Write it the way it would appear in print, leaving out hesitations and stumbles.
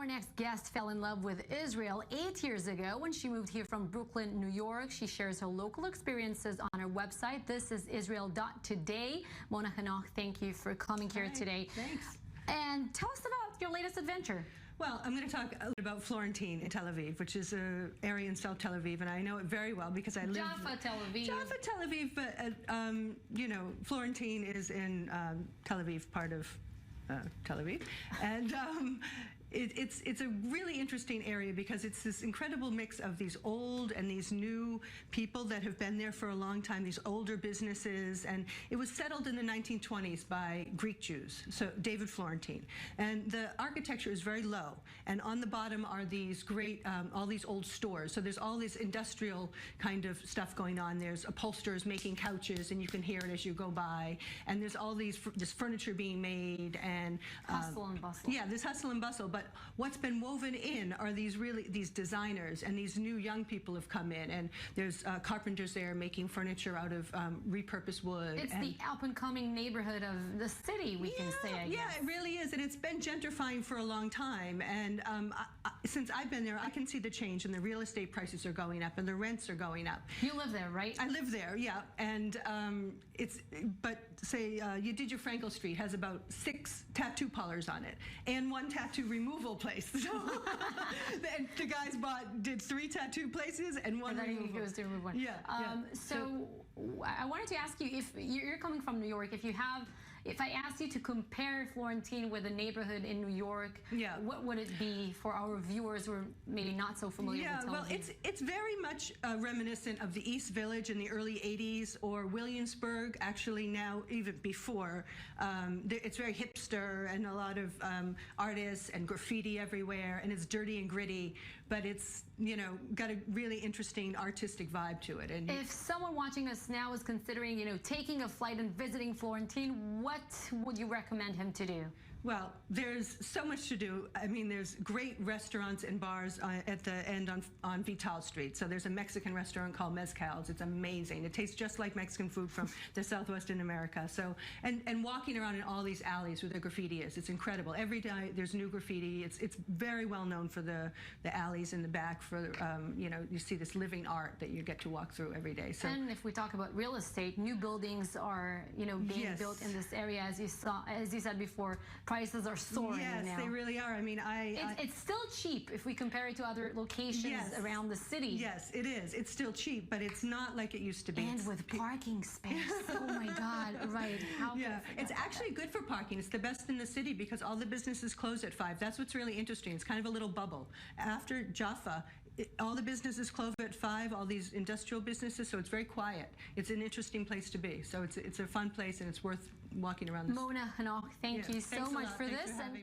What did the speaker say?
Our next guest fell in love with Israel 8 years ago when she moved here from Brooklyn, New York. She shares her local experiences on her website, ThisIsIsrael.Today. Mona Hanoch, thank you for coming here today. Thanks. And tell us about your latest adventure. Well, I'm going to talk about Florentine in Tel Aviv, which is an area in South Tel Aviv, and I know it very well because I live... Jaffa, Tel Aviv. Jaffa, Tel Aviv, but, you know, Florentine is in Tel Aviv, part of Tel Aviv. And it's a really interesting area because it's this incredible mix of these old and these new people that have been there for a long time, these older businesses, and it was settled in the 1920s by Greek Jews, so David Florentine. And the architecture is very low, and on the bottom are these great, all these old stores. So there's all this industrial kind of stuff going on. There's upholsterers making couches, and you can hear it as you go by. And there's all this furniture being made, and hustle and bustle. Yeah, there's hustle and bustle. But what's been woven in are these designers, and these new young people have come in, and there's carpenters there making furniture out of repurposed wood. It's the up-and-coming neighborhood of the city, we can say, I guess. Yeah, it really is, and it's been gentrifying for a long time, and since I've been there, I can see the change, and the real estate prices are going up, and the rents are going up. You live there, right? I live there, yeah, and but say you did your Frankel Street has about 6 tattoo parlors on it, and 1 tattoo removal place. So the guys did 3 tattoo places and 1 and then removal. he goes to remove 1. Yeah. So I wanted to ask you, if you're coming from New York, if I asked you to compare Florentine with a neighborhood in New York, yeah, what would it be for our viewers who are maybe not so familiar with Tel Aviv? Well, it's very much reminiscent of the East Village in the early 80s, or Williamsburg, actually now even before. It's very hipster and a lot of artists and graffiti everywhere, and it's dirty and gritty, but it's, you know, got a really interesting artistic vibe to it. And if someone watching us now is considering, you know, taking a flight and visiting Florentine, what would you recommend him to do? Well, there's so much to do. I mean, there's great restaurants and bars at the end on Vital Street. So there's a Mexican restaurant called Mezcal's. It's amazing. It tastes just like Mexican food from the Southwest in America. So, and walking around in all these alleys where the graffiti is, it's incredible. Every day there's new graffiti. It's very well known for the alleys in the back. For you know, you see this living art that you get to walk through every day. So, and if we talk about real estate, new buildings are, you know, being built in this area, as you said before. Prices are soaring now. Yes, they really are. I mean, it's still cheap if we compare it to other locations around the city. Yes, it is. It's still cheap, but it's not like it used to be. And with parking space. Oh my God! Right? It's actually good for parking. It's the best in the city because all the businesses close at 5. That's what's really interesting. It's kind of a little bubble. After Jaffa, all the businesses close at 5. All these industrial businesses, so it's very quiet. It's an interesting place to be. So it's a fun place, and it's worth walking around. Mona Hanoch, thank you so much for this. And